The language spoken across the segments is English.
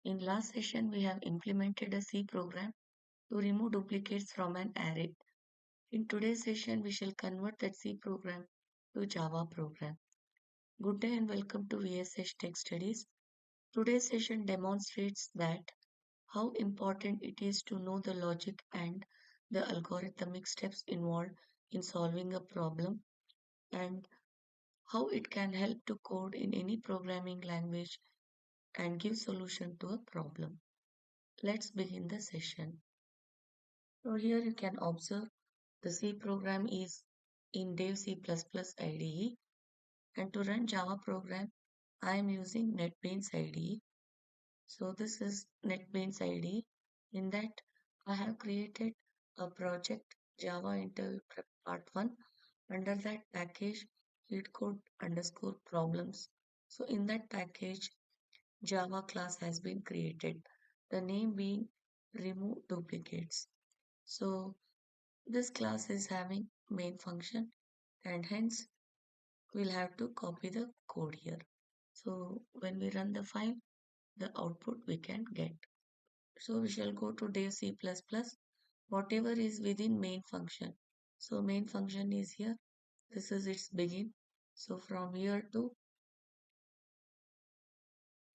In last session, we have implemented a C program to remove duplicates from an array. In today's session, we shall convert that C program to Java program. Good day and welcome to VSH Tech Studies. Today's session demonstrates that how important it is to know the logic and the algorithmic steps involved in solving a problem and how it can help to code in any programming language and give solution to a problem. Let's begin the session. So here you can observe the C program is in Dev C++ IDE, and to run Java program I am using NetBeans IDE. So this is NetBeans IDE. In that I have created a project Java Interview Prep Part 1. Under that package LeetCode underscore problems. So in that package Java class has been created. The name being remove duplicates. So this class is having main function and hence we'll have to copy the code here. So when we run the file, the output we can get. So we shall go to Dev C++, whatever is within main function. So main function is here. This is its begin. So from here to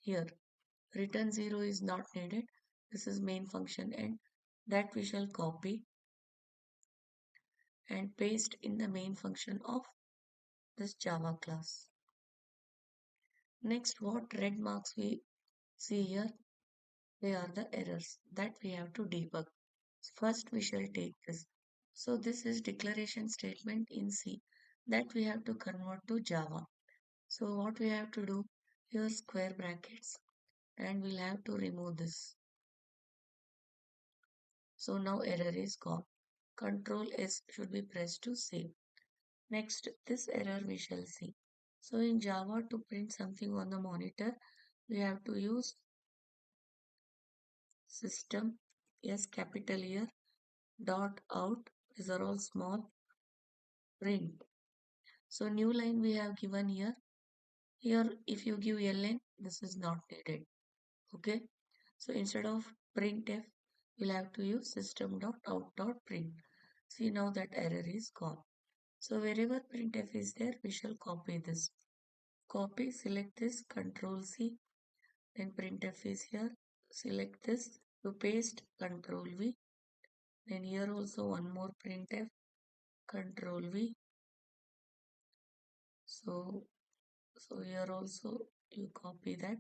here, return 0 is not needed. This is main function and that we shall copy and paste in the main function of this Java class. Next, what red marks we see here, they are the errors that we have to debug. First, we shall take this. So this is declaration statement in C that we have to convert to Java. So what we have to do, here square brackets and we'll have to remove this. So now error is gone. Control S should be pressed to save. Next, this error we shall see. So in Java to print something on the monitor, we have to use system, yes, capital here, dot out, these are all small, print. So new line we have given here. Here if you give ln, this is not needed. Okay. So instead of printf, we'll have to use system dot out dot print. See now that error is gone. So wherever printf is there, we shall copy this. Copy, select this, Control C, then printf is here. Select this to paste, Control V. Then here also one more printf, Control V. So here also you copy that.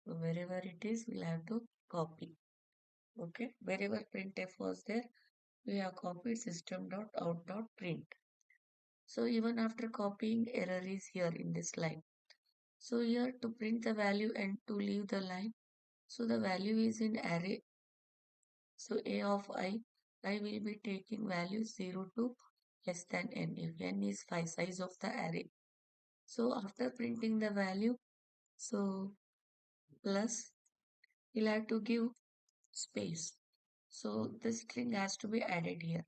So wherever it is, we'll have to copy. Okay, wherever printf was there, we have copied system.out.print. So even after copying, error is here in this line. So here to print the value and to leave the line. So the value is in array. So a of I will be taking values 0 to less than n. If n is 5 size of the array. So after printing the value, so plus we'll have to give space. So this string has to be added here.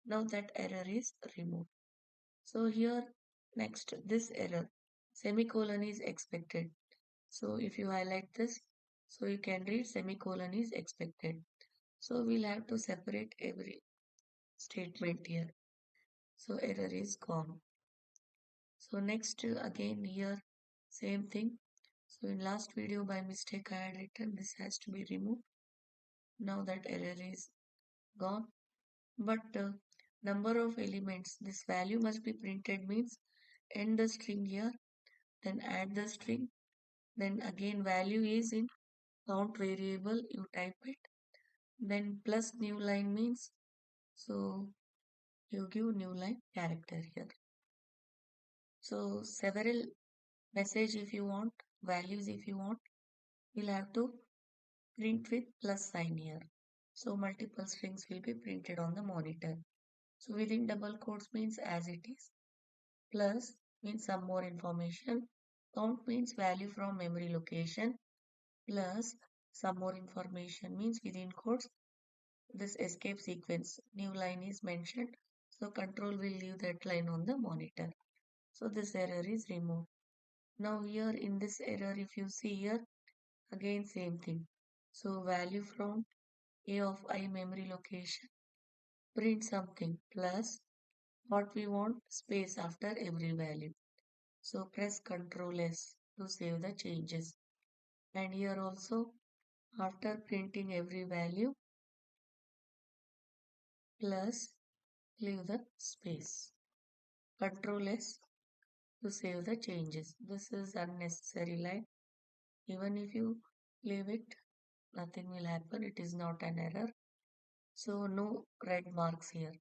Now that error is removed. So here next this error semicolon is expected. So if you highlight this, so you can read semicolon is expected. So we'll have to separate every statement here. So error is gone. So next again here same thing. So in last video by mistake I had written this has to be removed. Now that error is gone. But number of elements, this value must be printed means end the string here, then add the string, then again value is in count variable, you type it, then plus new line means, so you give new line character here. So several message if you want, values if you want, you'll have to print with plus sign here. So multiple strings will be printed on the monitor. So within double quotes means as it is. Plus means some more information. Count means value from memory location. Plus Some more information means within quotes, this escape sequence, new line is mentioned. So control will leave that line on the monitor. So this error is removed. Now here in this error, if you see here, again same thing. So value from A of I memory location, print something plus what we want space after every value. So press Ctrl S to save the changes. And here also after printing every value plus leave the space. Ctrl S to save the changes. This is unnecessary line. Even if you leave it, nothing will happen. It is not an error. So no red marks here.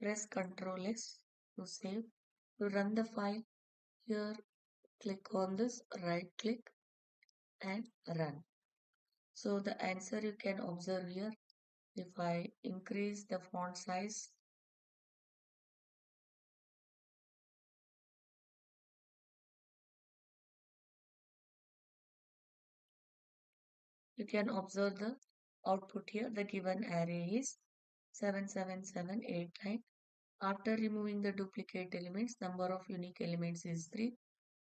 Press Ctrl S to save. To run the file, here click on this, right click and run. So the answer you can observe here. If I increase the font size, you can observe the output here. The given array is 77789. After removing the duplicate elements, number of unique elements is 3.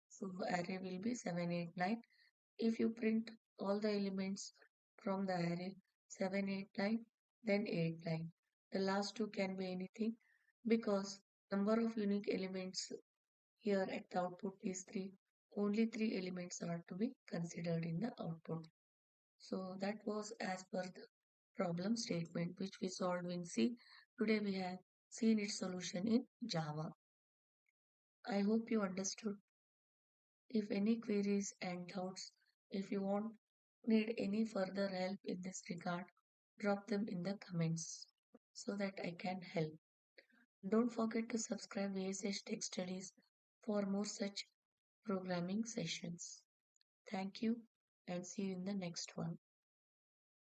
So array will be 789. If you print all the elements from the array 789, then 89. The last two can be anything because number of unique elements here at the output is 3. Only 3 elements are to be considered in the output. So that was as per the problem statement which we solved in C. Today we have seen its solution in Java. I hope you understood. If any queries and doubts, if you need any further help in this regard, drop them in the comments so that I can help. Don't forget to subscribe VSH Tech Studies for more such programming sessions. Thank you and see you in the next one.